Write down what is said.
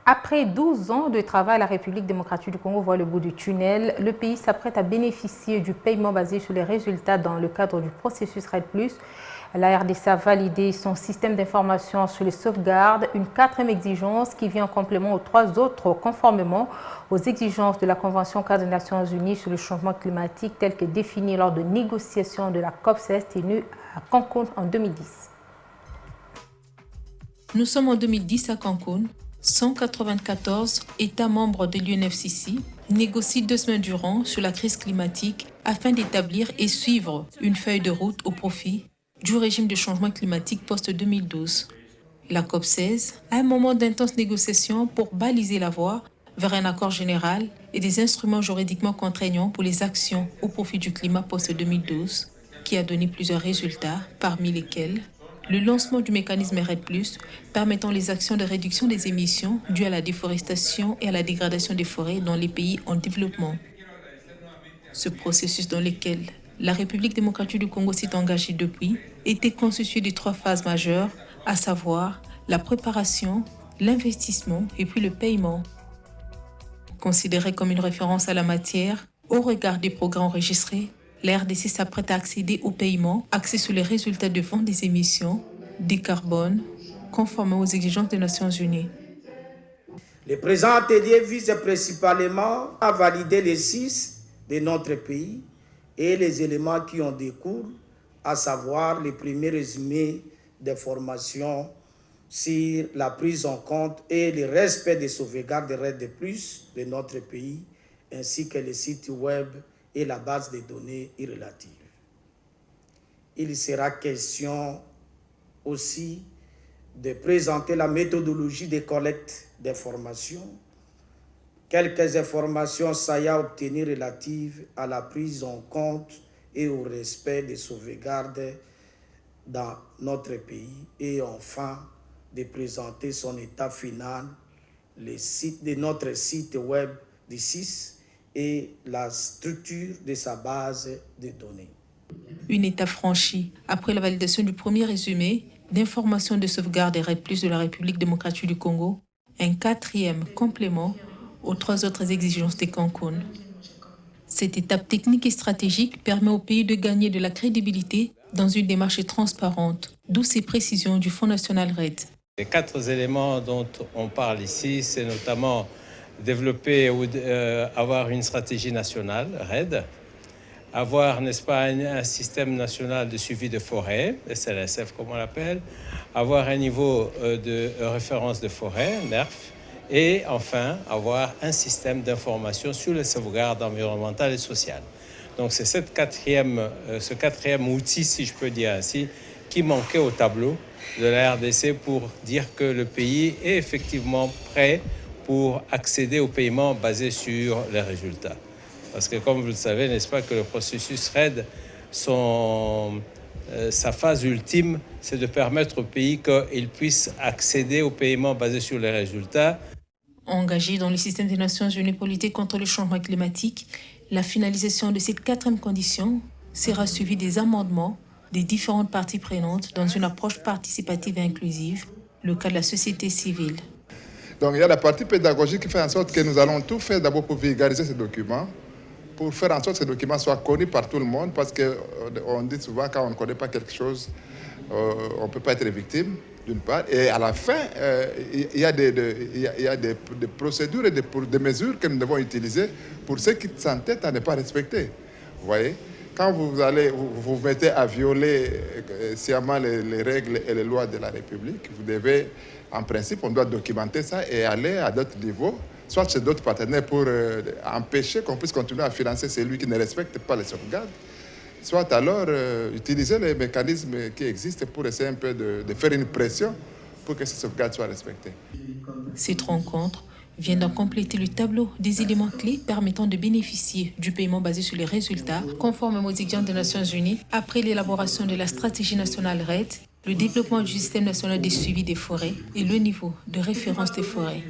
Après 12 ans de travail, la République démocratique du Congo voit le bout du tunnel. Le pays s'apprête à bénéficier du paiement basé sur les résultats dans le cadre du processus RED+. La RDC a validé son système d'information sur les sauvegardes, une quatrième exigence qui vient en complément aux trois autres conformément aux exigences de la Convention cadre des Nations Unies sur le changement climatique telle que définie lors de négociations de la COP16 tenue à Cancun en 2010. Nous sommes en 2010 à Cancun. 194 États membres de l'UNFCCC négocient 2 semaines durant sur la crise climatique afin d'établir et suivre une feuille de route au profit du régime de changement climatique post-2012. La COP16 a un moment d'intenses négociations pour baliser la voie vers un accord général et des instruments juridiquement contraignants pour les actions au profit du climat post-2012, qui a donné plusieurs résultats, parmi lesquels le lancement du mécanisme RED+, permettant les actions de réduction des émissions dues à la déforestation et à la dégradation des forêts dans les pays en développement. Ce processus dans lequel la République démocratique du Congo s'est engagée depuis était constitué de 3 phases majeures, à savoir la préparation, l'investissement et puis le paiement. Considéré comme une référence à la matière, au regard des progrès enregistrés, la RDC s'apprête à accéder au paiement axé sur les résultats de vente des émissions de carbone conformément aux exigences des Nations Unies. Le présent atelier vise principalement à valider les 6 de notre pays et les éléments qui en découlent, à savoir les premiers résumés des formations sur la prise en compte et le respect des sauvegardes de RED+ de notre pays, ainsi que les sites web et la base de données relatives. Il sera question aussi de présenter la méthodologie de collecte d'informations, quelques informations saillantes obtenues relatives à la prise en compte et au respect des sauvegardes dans notre pays, et enfin de présenter son état final, les sites de notre site web du CIS et la structure de sa base de données. Une étape franchie après la validation du premier résumé d'informations de sauvegarde RED+ de la République démocratique du Congo, un 4e complément aux 3 autres exigences de Cancun. Cette étape technique et stratégique permet au pays de gagner de la crédibilité dans une démarche transparente, d'où ces précisions du Fonds national RED. Les 4 éléments dont on parle ici, c'est notamment développer ou avoir une stratégie nationale, RED, avoir, n'est-ce pas, un système national de suivi de forêt, SNSF comme on l'appelle, avoir un niveau de référence de forêt, NERF, et enfin avoir un système d'information sur les sauvegardes environnementales et sociales. Donc c'est ce 4e outil, si je peux dire ainsi, qui manquait au tableau de la RDC pour dire que le pays est effectivement prêt pour accéder au paiement basé sur les résultats. Parce que comme vous le savez, n'est-ce pas, que le processus RED, sa phase ultime, c'est de permettre au pays qu'il puisse accéder au paiement basé sur les résultats. Engagé dans le système des Nations Unies pour lutter contre le changement climatique, la finalisation de cette 4e condition sera suivie des amendements des différentes parties prenantes dans une approche participative et inclusive, le cas de la société civile. Donc il y a la partie pédagogique qui fait en sorte que nous allons tout faire d'abord pour vulgariser ces documents, pour faire en sorte que ces documents soient connus par tout le monde, parce qu'on dit souvent quand on ne connaît pas quelque chose, on ne peut pas être victime, d'une part. Et à la fin, il y a des procédures et des mesures que nous devons utiliser pour ceux qui s'entêtent à ne pas respecter. Vous voyez ? Quand vous mettez à violer sciemment les règles et les lois de la République, vous devez, en principe, on doit documenter ça et aller à d'autres niveaux, soit chez d'autres partenaires pour empêcher qu'on puisse continuer à financer celui qui ne respecte pas les sauvegardes, soit alors utiliser les mécanismes qui existent pour essayer un peu de faire une pression pour que ces sauvegardes soient respectées. Cette rencontre vient d'en compléter le tableau des éléments clés permettant de bénéficier du paiement basé sur les résultats, conformément aux exigences des Nations Unies, après l'élaboration de la stratégie nationale RED, le développement du système national de suivi des forêts et le niveau de référence des forêts.